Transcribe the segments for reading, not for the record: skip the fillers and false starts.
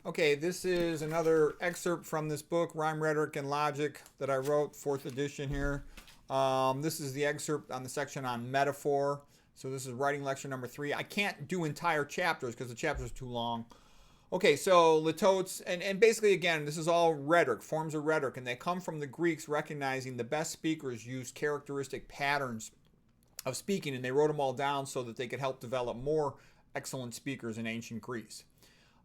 Okay, this is another excerpt from this book, Rhyme, Rhetoric, and Logic, that I wrote, fourth edition here. This is the excerpt on the section on metaphor. So this is writing lecture number 3. I can't do entire chapters because the chapters are too long. Okay, so litotes, and basically, again, this is all rhetoric, forms of rhetoric, and they come from the Greeks recognizing the best speakers use characteristic patterns of speaking, and they wrote them all down so that they could help develop more excellent speakers in ancient Greece.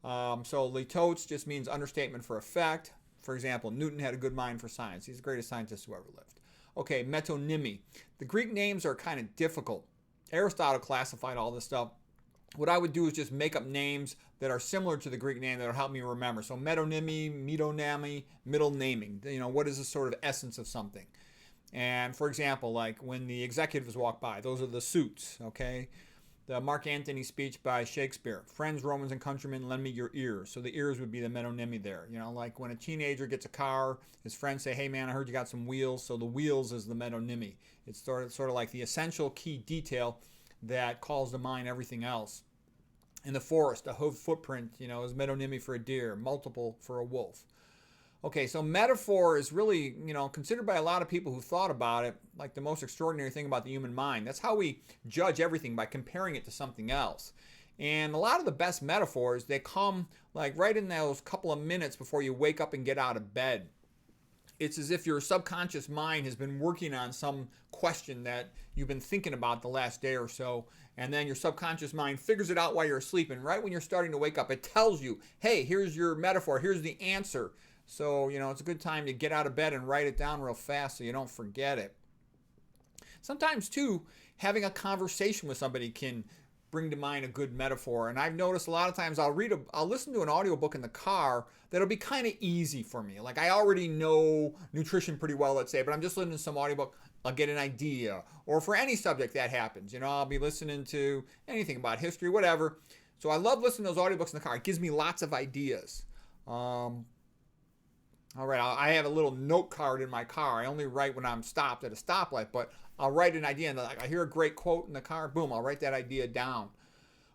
So litotes just means understatement for effect. For example, Newton had a good mind for science. He's the greatest scientist who ever lived. Okay, metonymy. The Greek names are kind of difficult. Aristotle classified all this stuff. What I would do is just make up names that are similar to the Greek name that will help me remember. So metonymy, metonymy, middle naming. What is the sort of essence of something? And for example, like when the executives walk by, those are the suits, okay? The Mark Antony speech by Shakespeare. Friends, Romans, and countrymen, lend me your ears. So the ears would be the metonymy there. Like when a teenager gets a car, his friends say, hey man, I heard you got some wheels. So the wheels is the metonymy. It's sort of like the essential key detail that calls to mind everything else. In the forest, a hoof footprint, is metonymy for a deer, multiple for a wolf. Okay, so metaphor is really, considered by a lot of people who thought about it like the most extraordinary thing about the human mind. That's how we judge everything, by comparing it to something else. And a lot of the best metaphors, they come like right in those couple of minutes before you wake up and get out of bed. It's as if your subconscious mind has been working on some question that you've been thinking about the last day or so, and then your subconscious mind figures it out while you're asleep, and right when you're starting to wake up, it tells you, hey, here's your metaphor, here's the answer. So, it's a good time to get out of bed and write it down real fast so you don't forget it. Sometimes, too, having a conversation with somebody can bring to mind a good metaphor. And I've noticed a lot of times I'll listen to an audiobook in the car that'll be kind of easy for me. Like I already know nutrition pretty well, let's say, but I'm just listening to some audiobook, I'll get an idea. Or for any subject that happens, I'll be listening to anything about history, whatever. So I love listening to those audiobooks in the car. It gives me lots of ideas. All right, I have a little note card in my car. I only write when I'm stopped at a stoplight, but I'll write an idea, and I hear a great quote in the car, boom, I'll write that idea down.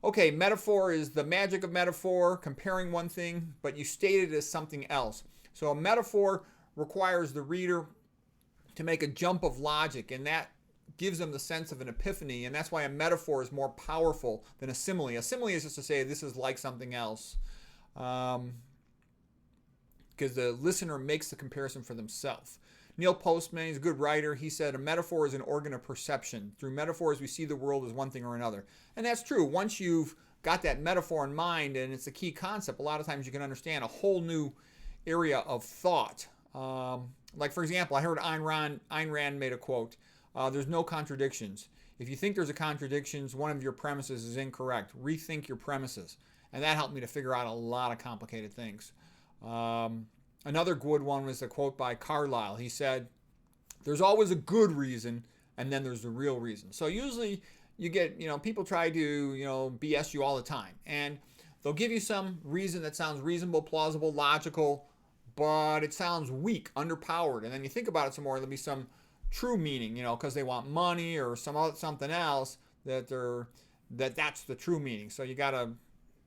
Okay, metaphor is the magic of metaphor, comparing one thing, but you state it as something else. So a metaphor requires the reader to make a jump of logic, and that gives them the sense of an epiphany, and that's why a metaphor is more powerful than a simile. A simile is just to say this is like something else. Because the listener makes the comparison for themselves. Neil Postman, he's a good writer. He said, a metaphor is an organ of perception. Through metaphors, we see the world as one thing or another. And that's true. Once you've got that metaphor in mind, and it's a key concept, a lot of times you can understand a whole new area of thought. Like, for example, I heard Ayn Rand made a quote, there's no contradictions. If you think there's a contradiction, one of your premises is incorrect. Rethink your premises. And that helped me to figure out a lot of complicated things. Another good one was a quote by Carlyle. He said, there's always a good reason, and then there's the real reason. So usually you get, people try to, BS you all the time. And they'll give you some reason that sounds reasonable, plausible, logical, but it sounds weak, underpowered. And then you think about it some more, there'll be some true meaning, because they want money or something else that's the true meaning. So you got to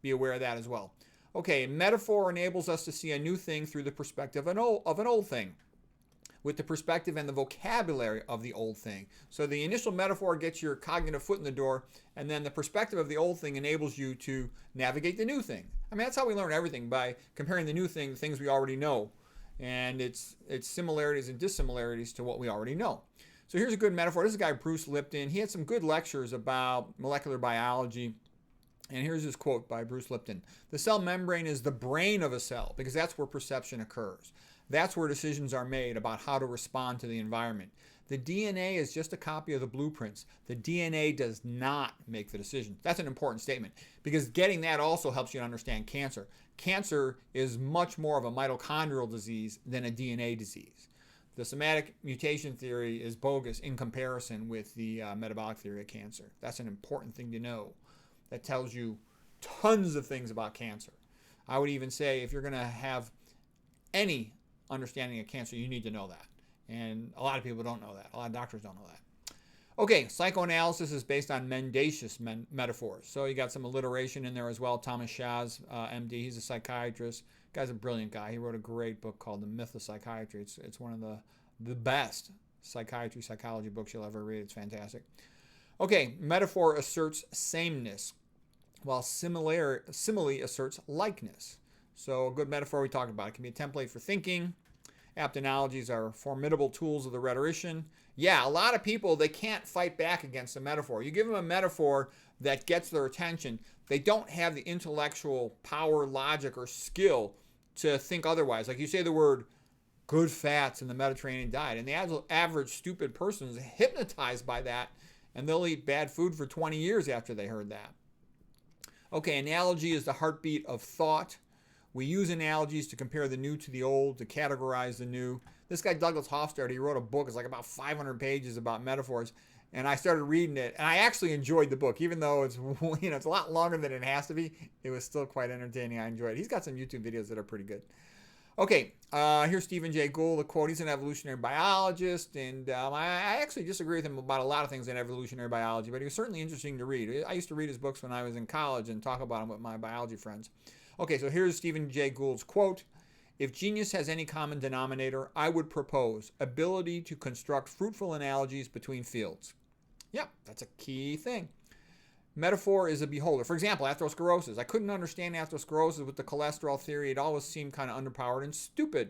be aware of that as well. Okay, metaphor enables us to see a new thing through the perspective of an old thing, with the perspective and the vocabulary of the old thing. So the initial metaphor gets your cognitive foot in the door, and then the perspective of the old thing enables you to navigate the new thing. I mean, that's how we learn everything, by comparing the new thing to things we already know, and its similarities and dissimilarities to what we already know. So here's a good metaphor. This is a guy, Bruce Lipton. He had some good lectures about molecular biology. And here's his quote by Bruce Lipton. The cell membrane is the brain of a cell because that's where perception occurs. That's where decisions are made about how to respond to the environment. The DNA is just a copy of the blueprints. The DNA does not make the decision. That's an important statement because getting that also helps you to understand cancer. Cancer is much more of a mitochondrial disease than a DNA disease. The somatic mutation theory is bogus in comparison with the metabolic theory of cancer. That's an important thing to know. That tells you tons of things about cancer. I would even say if you're going to have any understanding of cancer, you need to know that. And a lot of people don't know that. A lot of doctors don't know that. Okay, psychoanalysis is based on mendacious metaphors. So you got some alliteration in there as well. Thomas Szasz, MD, he's a psychiatrist. Guy's a brilliant guy. He wrote a great book called The Myth of Psychiatry. It's one of the best psychology books you'll ever read. It's fantastic. Okay, metaphor asserts sameness, while simile asserts likeness. So a good metaphor we talked about. It can be a template for thinking. Apt analogies are formidable tools of the rhetorician. Yeah, a lot of people, they can't fight back against a metaphor. You give them a metaphor that gets their attention, they don't have the intellectual power, logic, or skill to think otherwise. Like you say the word good fats in the Mediterranean diet, and the average stupid person is hypnotized by that, and they'll eat bad food for 20 years after they heard that. Okay, analogy is the heartbeat of thought. We use analogies to compare the new to the old, to categorize the new. This guy, Douglas Hofstadter, he wrote a book. It's like about 500 pages about metaphors. And I started reading it, and I actually enjoyed the book. Even though it's, it's a lot longer than it has to be, it was still quite entertaining. I enjoyed it. He's got some YouTube videos that are pretty good. Okay, here's Stephen Jay Gould, the quote. He's an evolutionary biologist, and I actually disagree with him about a lot of things in evolutionary biology, but he was certainly interesting to read. I used to read his books when I was in college and talk about them with my biology friends. Okay, so here's Stephen Jay Gould's quote. If genius has any common denominator, I would propose ability to construct fruitful analogies between fields. Yeah, that's a key thing. Metaphor is a beholder. For example, atherosclerosis. I couldn't understand atherosclerosis with the cholesterol theory. It always seemed kind of underpowered and stupid.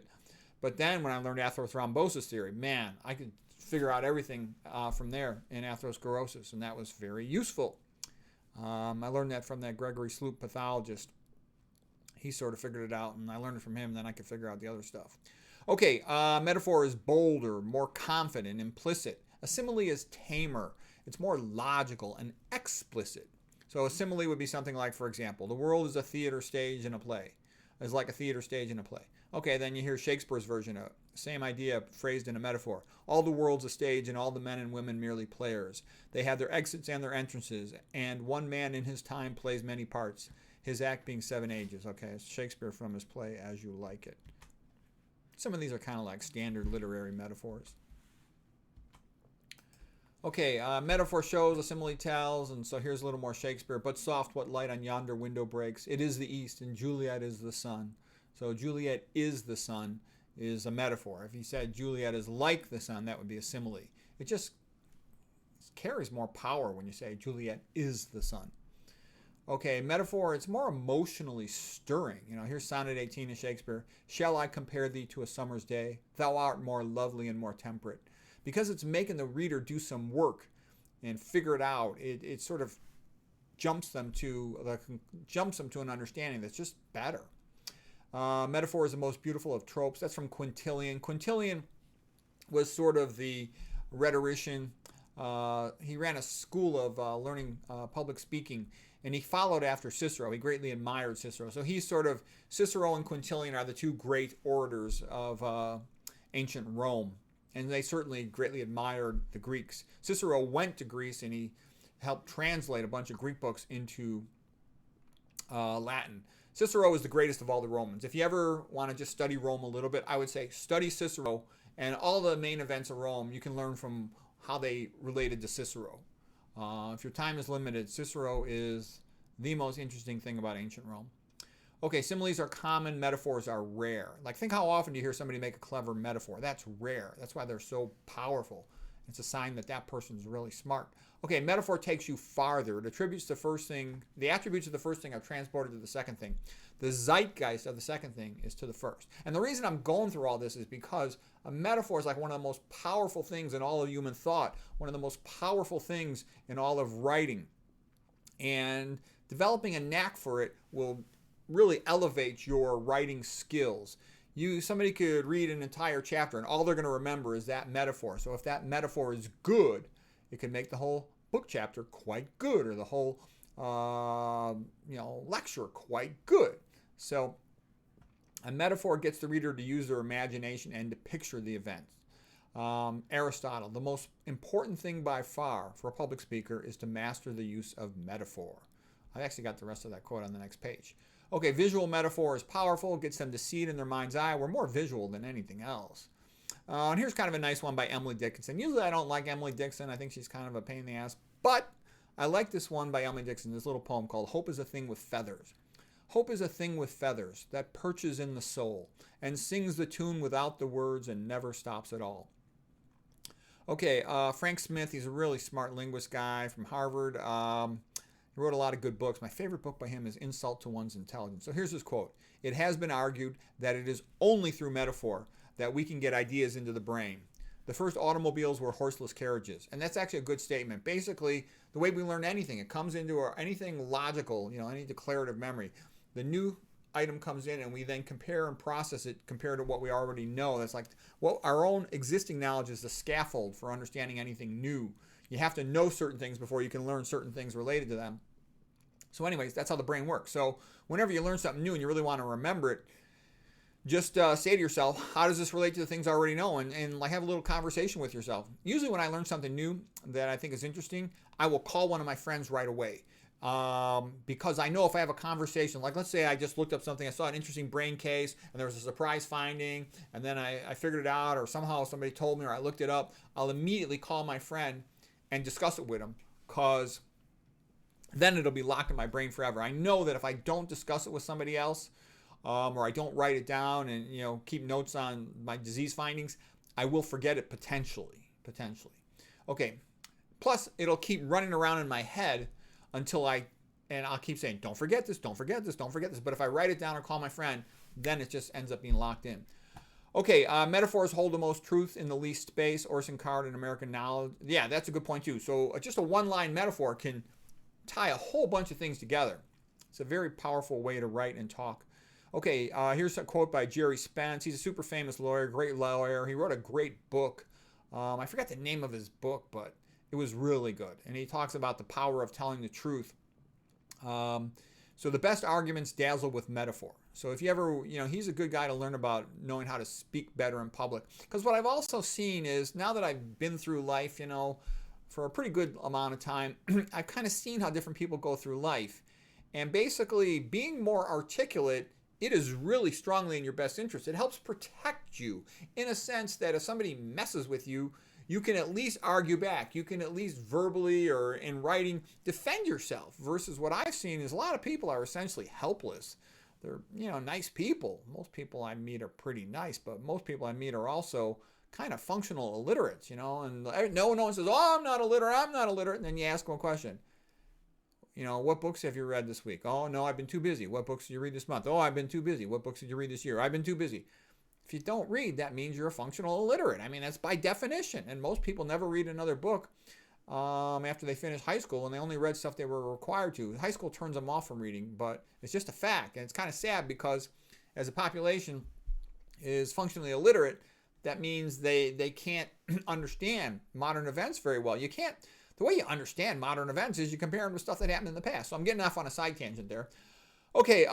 But then when I learned atherothrombosis theory, man, I could figure out everything from there in atherosclerosis, and that was very useful. I learned that from that Gregory Sloop pathologist. He sort of figured it out, and I learned it from him, and then I could figure out the other stuff. Okay, metaphor is bolder, more confident, implicit. A simile is tamer. It's more logical and explicit. So a simile would be something like, for example, the world is a theater stage in a play. It's like a theater stage in a play. Okay, then you hear Shakespeare's version of it. Same idea phrased in a metaphor. All the world's a stage and all the men and women merely players. They have their exits and their entrances, and one man in his time plays many parts. His act being 7 ages. Okay, it's Shakespeare from his play As You Like It. Some of these are kind of like standard literary metaphors. Okay, metaphor shows, a simile tells, and so here's a little more Shakespeare. But soft, what light on yonder window breaks. It is the east, and Juliet is the sun. So Juliet is the sun is a metaphor. If he said Juliet is like the sun, that would be a simile. It just carries more power when you say Juliet is the sun. Okay, metaphor, it's more emotionally stirring. Here's Sonnet 18 of Shakespeare. Shall I compare thee to a summer's day? Thou art more lovely and more temperate. Because it's making the reader do some work and figure it out, it sort of jumps them to an understanding that's just better. Metaphor is the most beautiful of tropes. That's from Quintilian. Quintilian was sort of the rhetorician. He ran a school of learning public speaking, and he followed after Cicero. He greatly admired Cicero. So Cicero and Quintilian are the two great orators of ancient Rome. And they certainly greatly admired the Greeks. Cicero went to Greece and he helped translate a bunch of Greek books into Latin. Cicero is the greatest of all the Romans. If you ever want to just study Rome a little bit, I would say study Cicero, and all the main events of Rome you can learn from how they related to Cicero. If your time is limited, Cicero is the most interesting thing about ancient Rome. Okay, similes are common, metaphors are rare. Like, think how often do you hear somebody make a clever metaphor? That's rare. That's why they're so powerful. It's a sign that that person's really smart. Okay, metaphor takes you farther. It attributes the first thing, the attributes of the first thing are transported to the second thing. The zeitgeist of the second thing is to the first. And the reason I'm going through all this is because a metaphor is like one of the most powerful things in all of human thought, one of the most powerful things in all of writing. And developing a knack for it will really elevate your writing skills. Somebody could read an entire chapter and all they're going to remember is that metaphor. So if that metaphor is good, it can make the whole book chapter quite good, or the whole lecture quite good. So a metaphor gets the reader to use their imagination and to picture the event. Aristotle, the most important thing by far for a public speaker is to master the use of metaphor. I've actually got the rest of that quote on the next page. Okay, visual metaphor is powerful, gets them to see it in their mind's eye. We're more visual than anything else. And here's kind of a nice one by Emily Dickinson. Usually I don't like Emily Dickinson. I think she's kind of a pain in the ass. But I like this one by Emily Dickinson, this little poem called Hope is a Thing with Feathers. Hope is a thing with feathers that perches in the soul and sings the tune without the words and never stops at all. Okay, Frank Smith, he's a really smart linguist guy from Harvard. He wrote a lot of good books. My favorite book by him is Insult to One's Intelligence. So here's his quote. It has been argued that it is only through metaphor that we can get ideas into the brain. The first automobiles were horseless carriages. And that's actually a good statement. Basically, the way we learn anything, it comes into anything logical, any declarative memory. The new item comes in and we then compare and process it compared to what we already know. That's like our own existing knowledge is the scaffold for understanding anything new. You have to know certain things before you can learn certain things related to them. So anyways, that's how the brain works. So whenever you learn something new and you really want to remember it, just say to yourself, how does this relate to the things I already know? And like have a little conversation with yourself. Usually when I learn something new that I think is interesting, I will call one of my friends right away. Because I know if I have a conversation, like let's say I just looked up something, I saw an interesting brain case and there was a surprise finding and then I figured it out or somehow somebody told me or I looked it up, I'll immediately call my friend and discuss it with him because then it'll be locked in my brain forever. I know that if I don't discuss it with somebody else or I don't write it down and keep notes on my disease findings, I will forget it potentially. Okay, plus it'll keep running around in my head until I'll keep saying, don't forget this. But if I write it down or call my friend, then it just ends up being locked in. Okay, metaphors hold the most truth in the least space. Orson Card in American Knowledge. Yeah, that's a good point too. So just a one-line metaphor can tie a whole bunch of things together. It's a very powerful way to write and talk. Okay, here's a quote by Jerry Spence. He's a super famous lawyer, great lawyer. He wrote a great book. I forgot the name of his book, but it was really good. And he talks about the power of telling the truth. So the best arguments dazzle with metaphor. So if you ever, he's a good guy to learn about knowing how to speak better in public. Because what I've also seen is now that I've been through life, for a pretty good amount of time, I've kind of seen how different people go through life. And basically being more articulate, it is really strongly in your best interest. It helps protect you in a sense that if somebody messes with you, you can at least argue back. You can at least verbally or in writing defend yourself versus what I've seen is a lot of people are essentially helpless. They're, nice people. Most people I meet are pretty nice, but most people I meet are also kind of functional illiterates, and no one says, oh, I'm not illiterate. And then you ask them a question. What books have you read this week? Oh, no, I've been too busy. What books did you read this month? Oh, I've been too busy. What books did you read this year? I've been too busy. If you don't read, that means you're a functional illiterate. I mean, that's by definition. And most people never read another book after they finish high school, and they only read stuff they were required to. High school turns them off from reading, but it's just a fact. And it's kind of sad because as a population is functionally illiterate, that means they can't understand modern events very well. The way you understand modern events is you compare them to stuff that happened in the past. So I'm getting off on a side tangent there. Okay,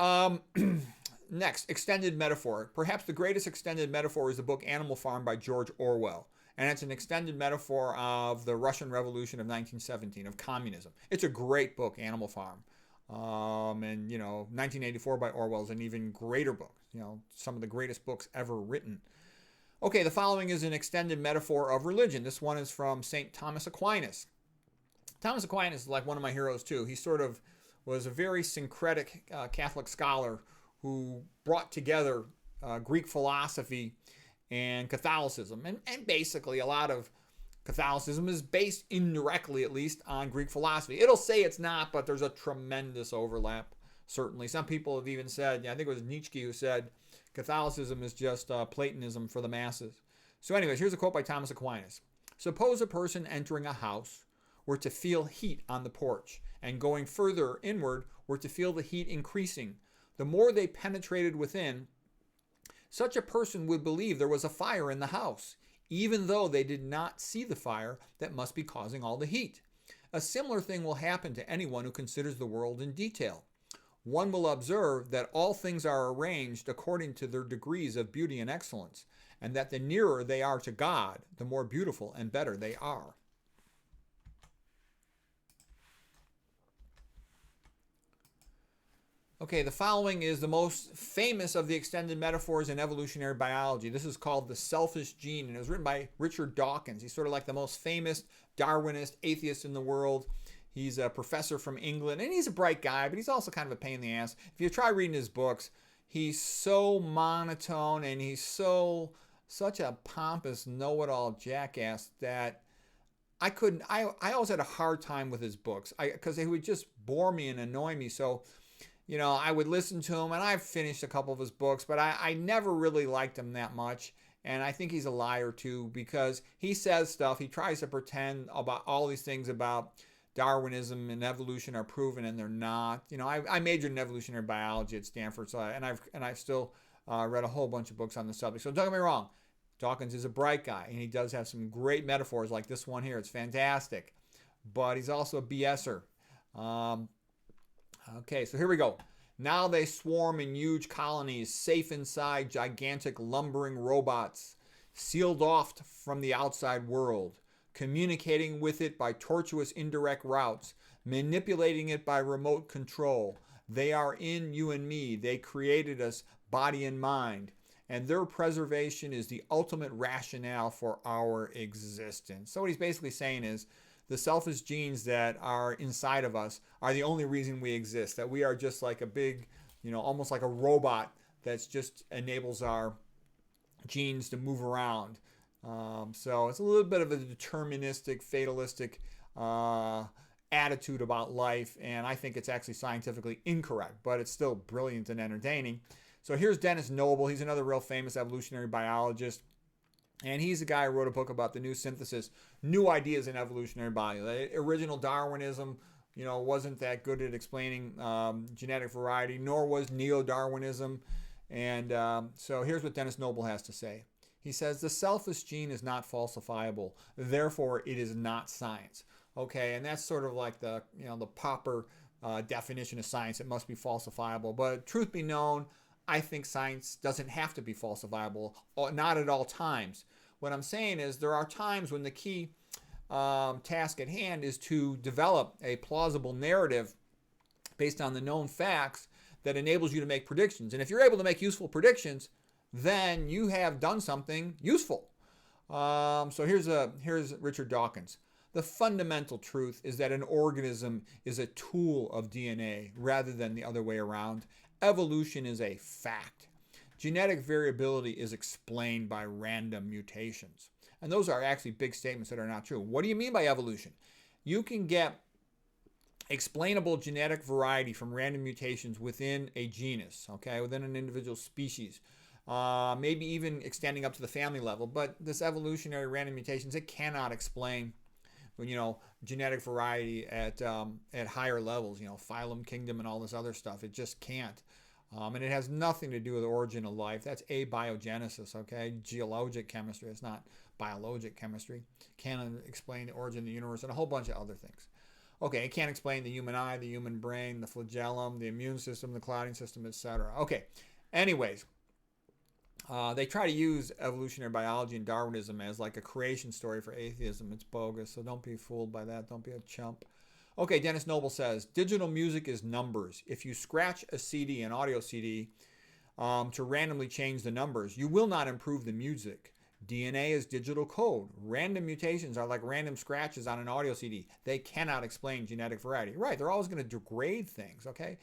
next, extended metaphor. Perhaps the greatest extended metaphor is the book Animal Farm by George Orwell. And it's an extended metaphor of the Russian Revolution of 1917, of communism. It's a great book, Animal Farm. And 1984 by Orwell is an even greater book. Some of the greatest books ever written. Okay, the following is an extended metaphor of religion. This one is from St. Thomas Aquinas. Thomas Aquinas is like one of my heroes too. He sort of was a very syncretic Catholic scholar who brought together Greek philosophy and Catholicism. And basically a lot of Catholicism is based indirectly, at least, on Greek philosophy. It'll say it's not, but there's a tremendous overlap, certainly. Some people have even said, I think it was Nietzsche who said, Catholicism is just Platonism for the masses. So anyways, here's a quote by Thomas Aquinas. Suppose a person entering a house were to feel heat on the porch, and going further inward were to feel the heat increasing. The more they penetrated within, such a person would believe there was a fire in the house, even though they did not see the fire that must be causing all the heat. A similar thing will happen to anyone who considers the world in detail. One will observe that all things are arranged according to their degrees of beauty and excellence, and that the nearer they are to God, the more beautiful and better they are. Okay, the following is the most famous of the extended metaphors in evolutionary biology. This is called The Selfish Gene, and it was written by Richard Dawkins. He's sort of like the most famous Darwinist atheist in the world. He's a professor from England, and he's a bright guy, but he's also kind of a pain in the ass. If you try reading his books, he's so monotone, and he's such a pompous know-it-all jackass that I always had a hard time with his books because they would just bore me and annoy me. So I would listen to him, and I've finished a couple of his books, but I never really liked him that much. And I think he's a liar too, because he says stuff, he tries to pretend about all these things about Darwinism and evolution are proven, and they're not. I majored in evolutionary biology at Stanford, so I've still read a whole bunch of books on the subject. So don't get me wrong, Dawkins is a bright guy, and he does have some great metaphors like this one here. It's fantastic, but he's also a BSer. Okay, so here we go. Now they swarm in huge colonies, safe inside gigantic lumbering robots, sealed off from the outside world, communicating with it by tortuous indirect routes, manipulating it by remote control. They are in you and me. They created us, body and mind, and their preservation is the ultimate rationale for our existence. So what he's basically saying is, the selfish genes that are inside of us are the only reason we exist, that we are just like a big, almost like a robot that just enables our genes to move around. So it's a little bit of a deterministic, fatalistic attitude about life, and I think it's actually scientifically incorrect, but it's still brilliant and entertaining. So here's Dennis Noble. He's another real famous evolutionary biologist. And he's the guy who wrote a book about the new synthesis, new ideas in evolutionary biology. The original Darwinism, wasn't that good at explaining genetic variety, nor was neo-Darwinism. And so here's what Dennis Noble has to say. He says, the selfish gene is not falsifiable. Therefore, it is not science. Okay, and that's sort of like the proper definition of science. It must be falsifiable. But truth be known, I think science doesn't have to be falsifiable, not at all times. What I'm saying is there are times when the key task at hand is to develop a plausible narrative based on the known facts that enables you to make predictions. And if you're able to make useful predictions, then you have done something useful. So here's Richard Dawkins. The fundamental truth is that an organism is a tool of DNA rather than the other way around. Evolution is a fact. Genetic variability is explained by random mutations. And those are actually big statements that are not true. What do you mean by evolution? You can get explainable genetic variety from random mutations within a genus, okay, within an individual species, maybe even extending up to the family level. But this evolutionary random mutations, it cannot explain genetic variety at higher levels, phylum, kingdom, and all this other stuff. It just can't. And it has nothing to do with the origin of life. That's abiogenesis, okay? Geologic chemistry. It's not biologic chemistry. Can't explain the origin of the universe and a whole bunch of other things. Okay, it can't explain the human eye, the human brain, the flagellum, the immune system, the clotting system, etc. Okay, anyways, they try to use evolutionary biology and Darwinism as like a creation story for atheism. It's bogus, so don't be fooled by that. Don't be a chump. Okay, Dennis Noble says, digital music is numbers. If you scratch a CD, an audio CD, to randomly change the numbers, you will not improve the music. DNA is digital code. Random mutations are like random scratches on an audio CD. They cannot explain genetic variety. Right, they're always going to degrade things, okay?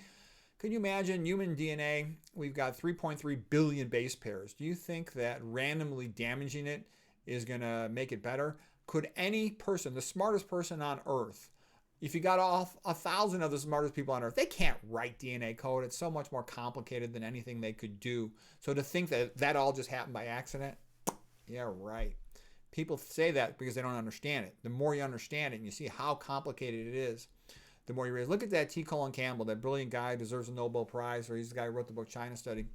Can you imagine human DNA? We've got 3.3 billion base pairs. Do you think that randomly damaging it is going to make it better? Could any person, the smartest person on Earth, if you got off 1,000 of the smartest people on Earth, they can't write DNA code. It's so much more complicated than anything they could do. So to think that that all just happened by accident, yeah, right. People say that because they don't understand it. The more you understand it and you see how complicated it is, the more you realize. Look at that T. Colin Campbell, that brilliant guy, deserves a Nobel Prize, or he's the guy who wrote the book China Study.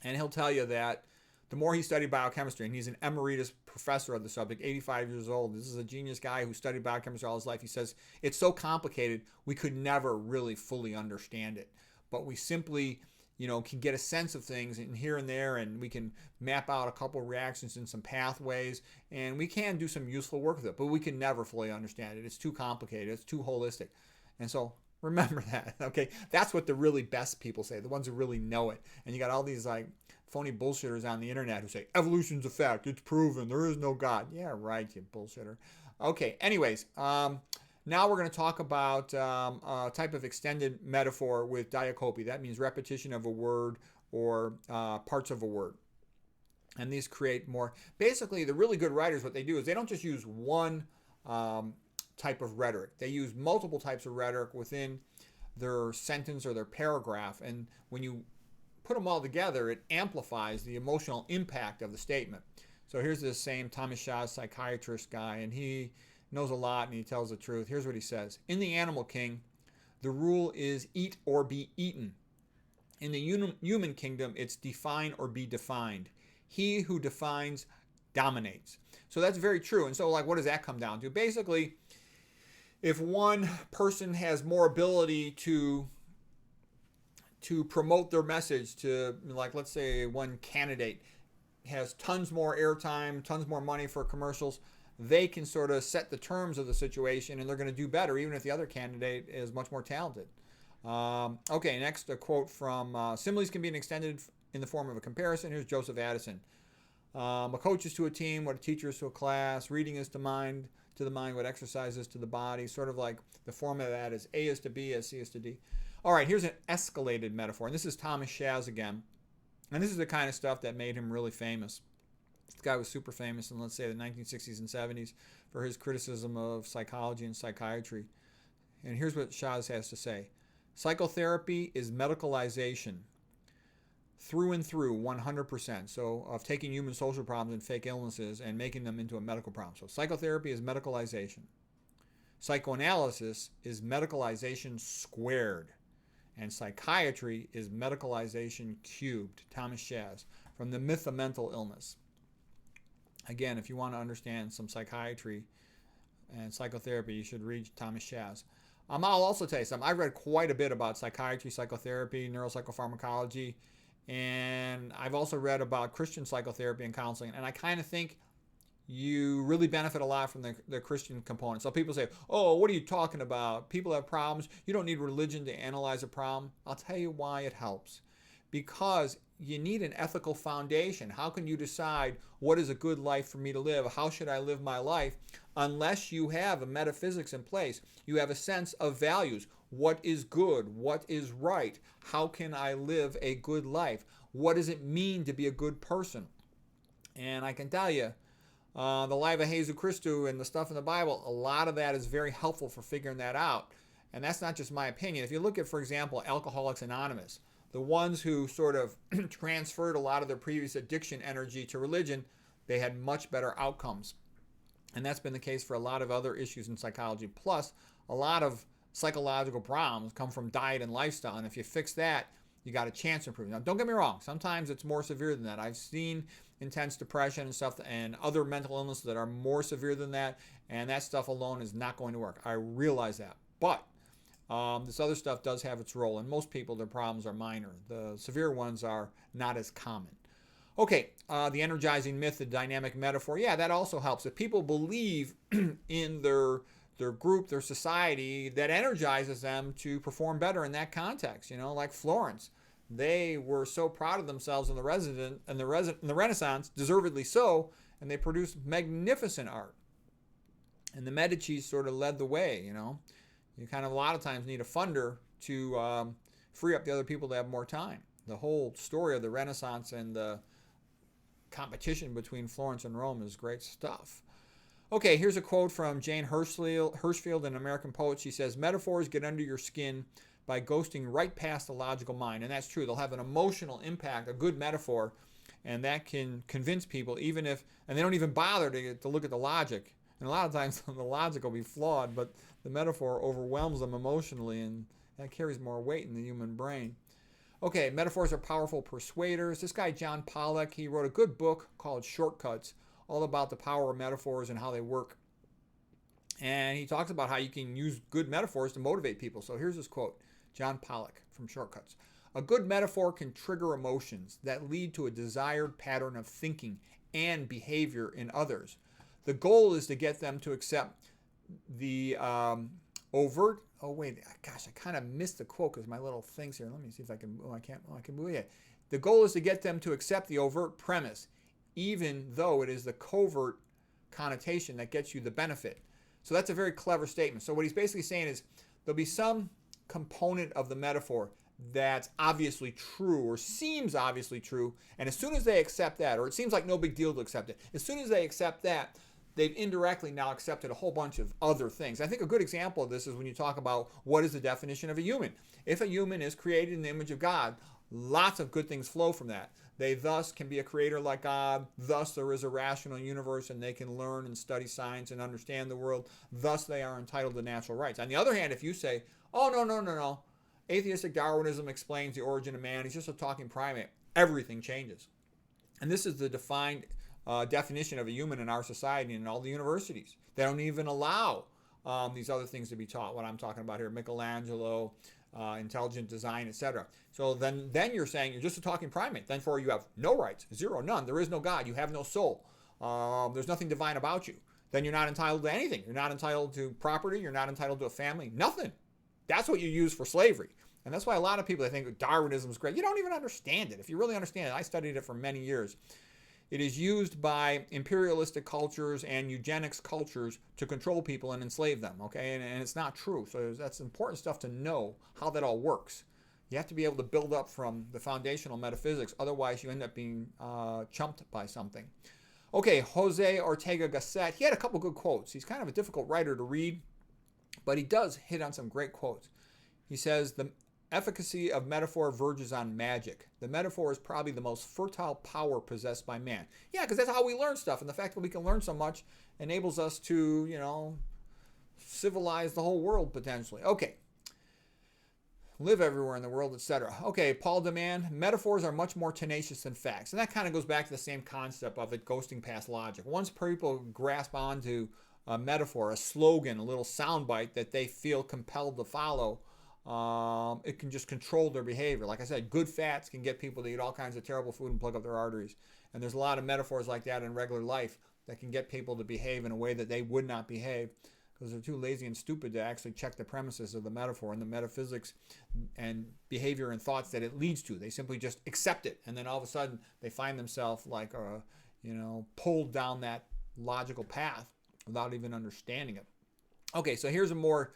And he'll tell you that the more he studied biochemistry, and he's an emeritus professor of the subject, 85 years old. This is a genius guy who studied biochemistry all his life. He says, it's so complicated, we could never really fully understand it. But we simply, can get a sense of things and here and there, and we can map out a couple of reactions and some pathways, and we can do some useful work with it, but we can never fully understand it. It's too complicated. It's too holistic. And so Remember that, okay? That's what the really best people say, the ones who really know it. And you got all these like phony bullshitters on the internet who say evolution's a fact, it's proven, there is no God. Yeah, right, you bullshitter. Okay, anyways, now we're going to talk about a type of extended metaphor with diacopy. That means repetition of a word or parts of a word. And these create more. Basically, the really good writers, what they do is they don't just use one type of rhetoric. They use multiple types of rhetoric within their sentence or their paragraph. And when you put them all together, it amplifies the emotional impact of the statement. So here's this same Thomas Shaw's psychiatrist guy, and he knows a lot and he tells the truth. Here's what he says. In the Animal King, the rule is eat or be eaten. In the human kingdom, it's define or be defined. He who defines dominates. So that's very true. And so, like, what does that come down to? Basically, if one person has more ability to promote their message, to, like, let's say one candidate has tons more airtime, tons more money for commercials, they can sort of set the terms of the situation and they're going to do better even if the other candidate is much more talented. Okay, next, a quote from similes can be extended in the form of a comparison. Here's Joseph Addison. A coach is to a team what a teacher is to a class. Reading is to the mind what exercise is to the body. Sort of like the form of that is A is to B as C is to D. All right, here's an escalated metaphor. And this is Thomas Shaz again. And this is the kind of stuff that made him really famous. This guy was super famous in, let's say, the 1960s and 70s for his criticism of psychology and psychiatry. And here's what Shaz has to say. Psychotherapy is medicalization through and through, 100%. So of taking human social problems and fake illnesses and making them into a medical problem. So psychotherapy is medicalization. Psychoanalysis is medicalization squared. And psychiatry is medicalization cubed. Thomas Shaz, from The Myth of Mental Illness. Again, if you want to understand some psychiatry and psychotherapy, you should read Thomas Shaz. I'll also tell you something. I've read quite a bit about psychiatry, psychotherapy, neuropsychopharmacology, and I've also read about Christian psychotherapy and counseling, and I kind of think you really benefit a lot from the Christian component. So people say, oh, what are you talking about? People have problems. You don't need religion to analyze a problem. I'll tell you why it helps. Because you need an ethical foundation. How can you decide what is a good life for me to live? How should I live my life? Unless you have a metaphysics in place, you have a sense of values. What is good? What is right? How can I live a good life? What does it mean to be a good person? And I can tell you, the life of Jesus Christou and the stuff in the Bible, a lot of that is very helpful for figuring that out. And that's not just my opinion. If you look at, for example, Alcoholics Anonymous, the ones who sort of transferred a lot of their previous addiction energy to religion, they had much better outcomes. And that's been the case for a lot of other issues in psychology. Plus, a lot of psychological problems come from diet and lifestyle. And if you fix that, you got a chance to improve. Now, don't get me wrong. Sometimes it's more severe than that. I've seen intense depression and stuff and other mental illnesses that are more severe than that. And that stuff alone is not going to work. I realize that. But this other stuff does have its role. And most people, their problems are minor. The severe ones are not as common. Okay, the energizing myth, the dynamic metaphor. Yeah, that also helps. If people believe in their group, their society, that energizes them to perform better in that context. You know, like Florence. They were so proud of themselves in the Renaissance, deservedly so, and they produced magnificent art. And the Medicis sort of led the way, you know. You kind of a lot of times need a funder to free up the other people to have more time. The whole story of the Renaissance and the competition between Florence and Rome is great stuff. Okay, here's a quote from Jane Hirshfield, an American poet. She says, metaphors get under your skin by ghosting right past the logical mind. And that's true. They'll have an emotional impact, a good metaphor, and that can convince people, even if, and they don't even bother to look at the logic. And a lot of times the logic will be flawed, but the metaphor overwhelms them emotionally, and that carries more weight in the human brain. Okay, metaphors are powerful persuaders. This guy, John Pollock, he wrote a good book called Shortcuts, all about the power of metaphors and how they work. And he talks about how you can use good metaphors to motivate people. So here's his quote, John Pollock from Shortcuts. A good metaphor can trigger emotions that lead to a desired pattern of thinking and behavior in others. The goal is to get them to accept the overt. Oh wait, gosh, I kind of missed the quote because my little things here. Let me see if I can. Oh, I can't. Oh, I can move it. The goal is to get them to accept the overt premise, even though it is the covert connotation that gets you the benefit. So that's a very clever statement. So what he's basically saying is there'll be some component of the metaphor that's obviously true or seems obviously true, and as soon as they accept that, or it seems like no big deal to accept it, as soon as they accept that, they've indirectly now accepted a whole bunch of other things. I think a good example of this is when you talk about what is the definition of a human. If a human is created in the image of God, lots of good things flow from that. They thus can be a creator like God. Thus there is a rational universe and they can learn and study science and understand the world. Thus they are entitled to natural rights. On the other hand, if you say, oh, no, atheistic Darwinism explains the origin of man, he's just a talking primate, everything changes. And this is the defined definition of a human in our society and in all the universities. They don't even allow these other things to be taught, what I'm talking about here, Michelangelo, intelligent design, etc. So then you're saying you're just a talking primate. Then for you have no rights, zero, none. There is no God. You have no soul. There's nothing divine about you. Then you're not entitled to anything. You're not entitled to property. You're not entitled to a family. Nothing. That's what you use for slavery. And that's why a lot of people, they think Darwinism is great. You don't even understand it. If you really understand it, I studied it for many years. It is used by imperialistic cultures and eugenics cultures to control people and enslave them, okay? And it's not true. So that's important stuff to know how that all works. You have to be able to build up from the foundational metaphysics. Otherwise, you end up being chumped by something. Okay, Jose Ortega Gasset. He had a couple good quotes. He's kind of a difficult writer to read, but he does hit on some great quotes. He says, the efficacy of metaphor verges on magic. The metaphor is probably the most fertile power possessed by man. Yeah, because that's how we learn stuff. And the fact that we can learn so much enables us to, civilize the whole world potentially. Okay. Live everywhere in the world, etc. Okay, Paul Deman, metaphors are much more tenacious than facts. And that kind of goes back to the same concept of it ghosting past logic. Once people grasp onto a metaphor, a slogan, a little soundbite that they feel compelled to follow, it can just control their behavior. Like I said, good fats can get people to eat all kinds of terrible food and plug up their arteries. And there's a lot of metaphors like that in regular life that can get people to behave in a way that they would not behave because they're too lazy and stupid to actually check the premises of the metaphor and the metaphysics and behavior and thoughts that it leads to. They simply just accept it. And then all of a sudden they find themselves like, pulled down that logical path without even understanding it. Okay, so here's a more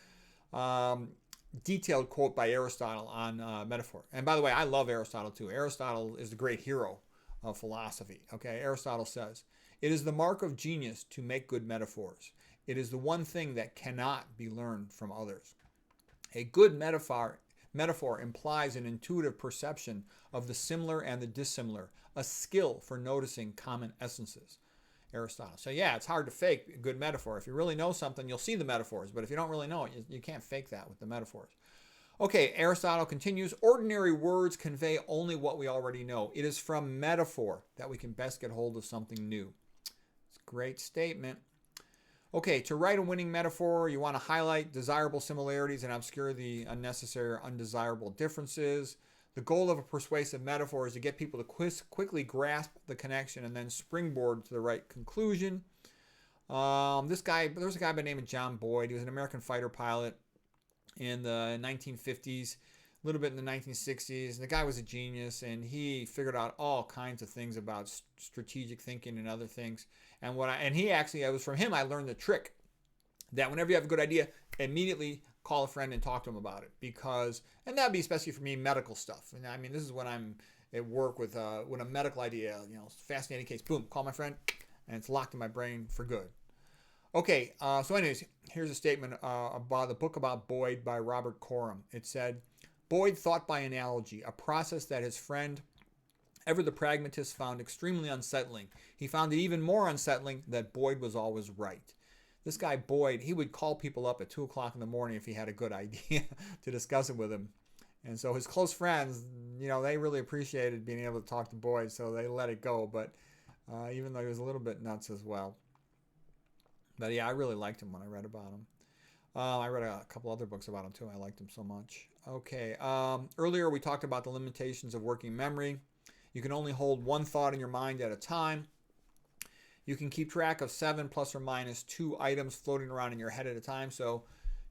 detailed quote by Aristotle on metaphor. And by the way, I love Aristotle too. Aristotle is the great hero of philosophy. Okay, Aristotle says, it is the mark of genius to make good metaphors. It is the one thing that cannot be learned from others. A good metaphor implies an intuitive perception of the similar and the dissimilar, a skill for noticing common essences. Aristotle. So yeah, it's hard to fake a good metaphor. If you really know something, you'll see the metaphors. But if you don't really know it, you can't fake that with the metaphors. Okay, Aristotle continues, ordinary words convey only what we already know. It is from metaphor that we can best get hold of something new. It's a great statement. Okay, to write a winning metaphor, you want to highlight desirable similarities and obscure the unnecessary or undesirable differences. The goal of a persuasive metaphor is to get people to quickly grasp the connection and then springboard to the right conclusion. There was a guy by the name of John Boyd. He was an American fighter pilot in the 1950s, a little bit in the 1960s. The guy was a genius, and he figured out all kinds of things about strategic thinking and other things. And it was from him I learned the trick that whenever you have a good idea, immediately call a friend and talk to them about it, and that'd be especially for me, medical stuff. And I mean, this is when I'm at work with a medical idea, fascinating case, boom, call my friend, and it's locked in my brain for good. Okay, so anyways, here's a statement about the book about Boyd by Robert Coram. It said, Boyd thought by analogy, a process that his friend, ever the pragmatist, found extremely unsettling. He found it even more unsettling that Boyd was always right. This guy Boyd, he would call people up at 2 o'clock in the morning if he had a good idea to discuss it with him. And so his close friends, they really appreciated being able to talk to Boyd, so they let it go. But even though he was a little bit nuts as well. But yeah, I really liked him when I read about him. I read a couple other books about him too. I liked him so much. Okay, earlier we talked about the limitations of working memory. You can only hold one thought in your mind at a time. You can keep track of 7 plus or minus 2 items floating around in your head at a time. So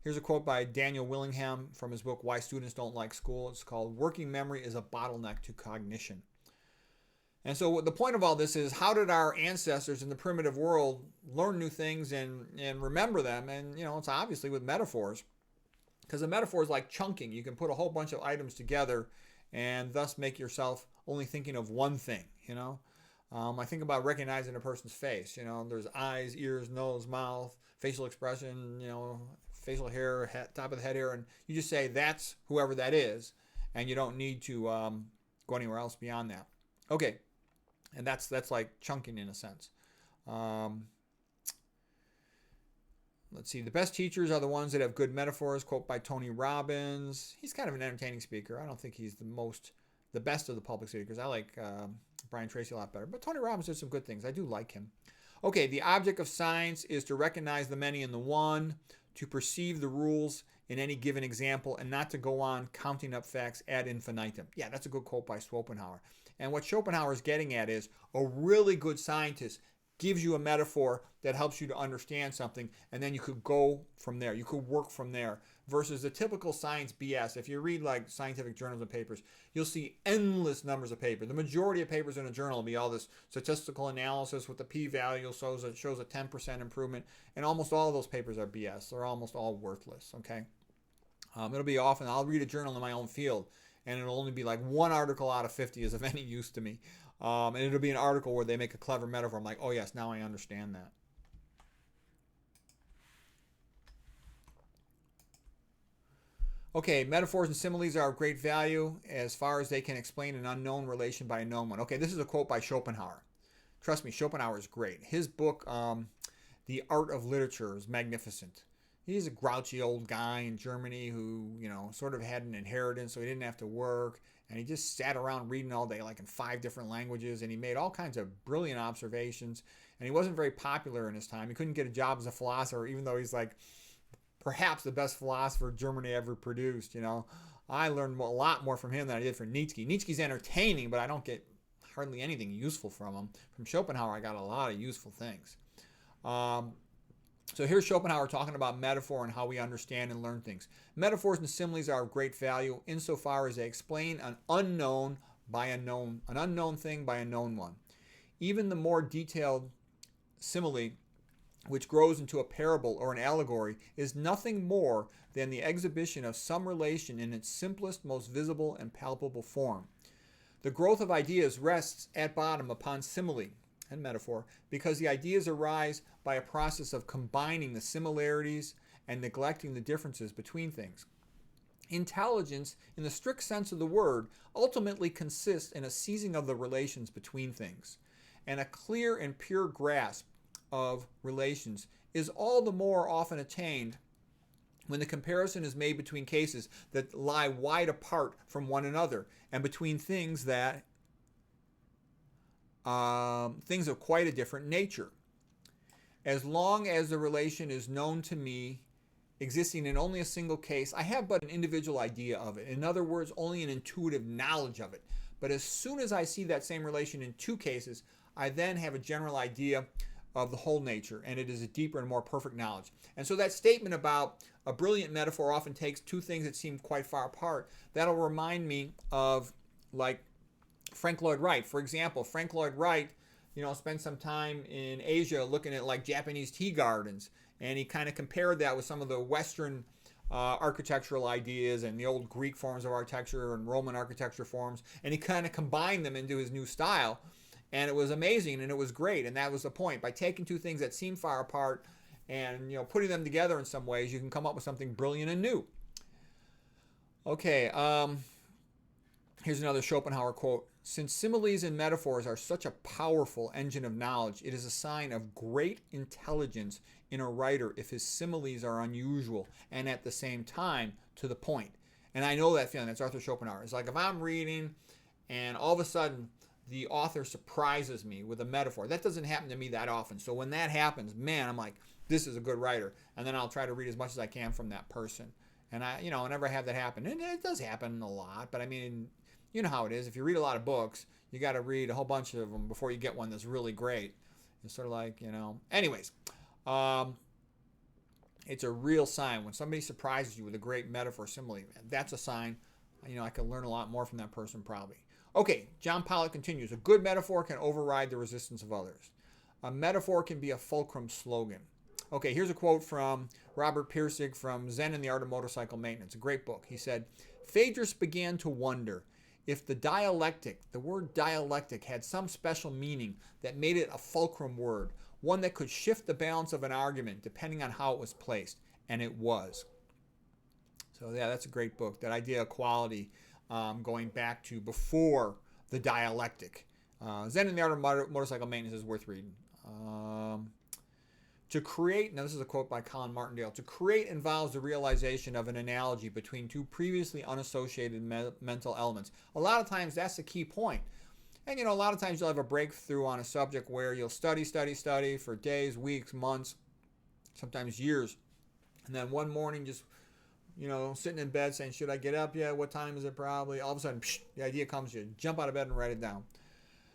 Here's a quote by Daniel Willingham from his book, Why Students Don't Like School. It's called Working Memory is a Bottleneck to Cognition. And so the point of all this is, how did our ancestors in the primitive world learn new things and remember them? And, it's obviously with metaphors. Because a metaphor is like chunking. You can put a whole bunch of items together and thus make yourself only thinking of one thing, I think about recognizing a person's face. There's eyes, ears, nose, mouth, facial expression, facial hair, top of the head hair, and you just say that's whoever that is, and you don't need to go anywhere else beyond that. Okay, and that's like chunking in a sense. Let's see. The best teachers are the ones that have good metaphors. Quote by Tony Robbins. He's kind of an entertaining speaker. I don't think he's the best of the public speakers. I like Brian Tracy a lot better, but Tony Robbins did some good things. I do like him. Okay, the object of science is to recognize the many in the one, to perceive the rules in any given example, and not to go on counting up facts ad infinitum. Yeah, that's a good quote by Schopenhauer. And what Schopenhauer is getting at is a really good scientist gives you a metaphor that helps you to understand something, and then you could go from there. You could work from there. Versus the typical science BS. If you read like scientific journals and papers, you'll see endless numbers of papers. The majority of papers in a journal will be all this statistical analysis with the p-value shows a 10% improvement, and almost all of those papers are BS. They're almost all worthless, okay? It'll be often, I'll read a journal in my own field, and it'll only be like one article out of 50 is of any use to me. And it'll be an article where they make a clever metaphor. I'm like, oh yes, now I understand that. Okay, metaphors and similes are of great value as far as they can explain an unknown relation by a known one. Okay, this is a quote by Schopenhauer. Trust me, Schopenhauer is great. His book, The Art of Literature, is magnificent. He's a grouchy old guy in Germany who, sort of had an inheritance, so he didn't have to work. And he just sat around reading all day, like in 5 different languages. And he made all kinds of brilliant observations. And he wasn't very popular in his time. He couldn't get a job as a philosopher, even though he's like perhaps the best philosopher Germany ever produced. I learned a lot more from him than I did from Nietzsche. Nietzsche's entertaining, but I don't get hardly anything useful from him. From Schopenhauer, I got a lot of useful things. So here's Schopenhauer talking about metaphor and how we understand and learn things. Metaphors and similes are of great value insofar as they explain an unknown thing by a known one. Even the more detailed simile, which grows into a parable or an allegory, is nothing more than the exhibition of some relation in its simplest, most visible and palpable form. The growth of ideas rests at bottom upon simile and metaphor because the ideas arise by a process of combining the similarities and neglecting the differences between things. Intelligence, in the strict sense of the word, ultimately consists in a seizing of the relations between things, and a clear and pure grasp of relations is all the more often attained when the comparison is made between cases that lie wide apart from one another and between things that things of quite a different nature. As long as the relation is known to me, existing in only a single case, I have but an individual idea of it. In other words, only an intuitive knowledge of it. But as soon as I see that same relation in 2 cases, I then have a general idea of the whole nature, and it is a deeper and more perfect knowledge. And so that statement about a brilliant metaphor often takes 2 things that seem quite far apart, that'll remind me of like Frank Lloyd Wright. For example, Frank Lloyd Wright, spent some time in Asia looking at like Japanese tea gardens, and he kind of compared that with some of the Western architectural ideas and the old Greek forms of architecture and Roman architecture forms, and he kind of combined them into his new style. And it was amazing and it was great. And that was the point. By taking 2 things that seem far apart and putting them together in some ways, you can come up with something brilliant and new. Okay, here's another Schopenhauer quote. Since similes and metaphors are such a powerful engine of knowledge, it is a sign of great intelligence in a writer if his similes are unusual and at the same time to the point. And I know that feeling. That's Arthur Schopenhauer. It's like if I'm reading and all of a sudden the author surprises me with a metaphor. That doesn't happen to me that often. So when that happens, man, I'm like, this is a good writer. And then I'll try to read as much as I can from that person. And whenever I have that happen, and it does happen a lot, but I mean, you know how it is. If you read a lot of books, you got to read a whole bunch of them before you get one that's really great. It's sort of like, anyways. It's a real sign. When somebody surprises you with a great metaphor simile, that's a sign. I can learn a lot more from that person probably. Okay, John Pollock continues. A good metaphor can override the resistance of others. A metaphor can be a fulcrum slogan. Okay, here's a quote from Robert Pirsig from Zen and the Art of Motorcycle Maintenance, a great book. He said, Phaedrus began to wonder if the word dialectic, had some special meaning that made it a fulcrum word, one that could shift the balance of an argument depending on how it was placed, and it was. So yeah, that's a great book. That idea of quality, going back to before the dialectic. Zen and the Art of Motorcycle Maintenance is worth reading. To create, now this is a quote by Colin Martindale, to create involves the realization of an analogy between two previously unassociated mental elements. A lot of times that's the key point. And a lot of times you'll have a breakthrough on a subject where you'll study for days, weeks, months, sometimes years. And then one morning just, sitting in bed saying, should I get up yet? What time is it probably? All of a sudden, the idea comes to you. Jump out of bed and write it down.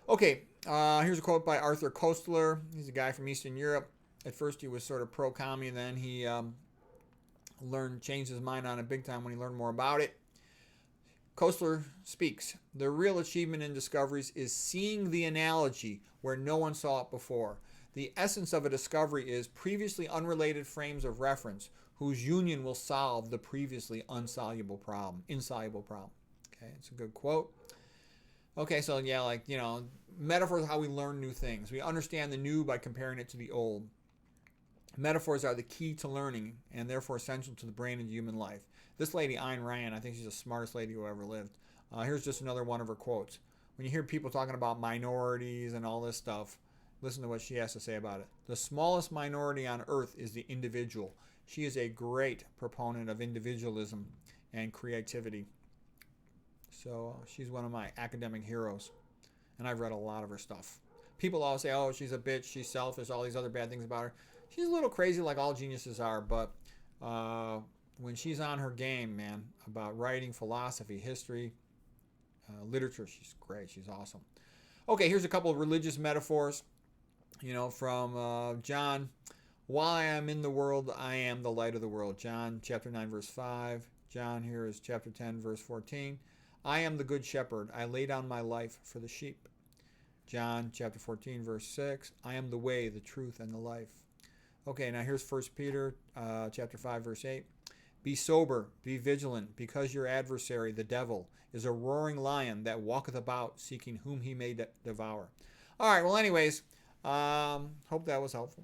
Okay, here's a quote by Arthur Koestler. He's a guy from Eastern Europe. At first he was sort of pro-commie, and then he changed his mind on it big time when he learned more about it. Koestler speaks, the real achievement in discoveries is seeing the analogy where no one saw it before. The essence of a discovery is previously unrelated frames of reference whose union will solve the previously insoluble problem. Okay, it's a good quote. Okay, so yeah, metaphors are how we learn new things. We understand the new by comparing it to the old. Metaphors are the key to learning and therefore essential to the brain and human life. This lady, Ayn Rand, I think she's the smartest lady who ever lived. Here's just another one of her quotes. When you hear people talking about minorities and all this stuff, listen to what she has to say about it. The smallest minority on earth is the individual. She is a great proponent of individualism and creativity. So she's one of my academic heroes, and I've read a lot of her stuff. People always say, oh, she's a bitch, she's selfish, all these other bad things about her. She's a little crazy like all geniuses are, but when she's on her game, man, about writing, philosophy, history, literature, she's great. She's awesome. Okay, here's a couple of religious metaphors, from John. While I am in the world, I am the light of the world. John chapter 9, verse 5. John here is chapter 10, verse 14. I am the good shepherd. I lay down my life for the sheep. John chapter 14, verse 6. I am the way, the truth, and the life. Okay, now here's 1 Peter chapter 5, verse 8. Be sober, be vigilant, because your adversary, the devil, is a roaring lion that walketh about, seeking whom he may devour. All right, well, anyways, hope that was helpful.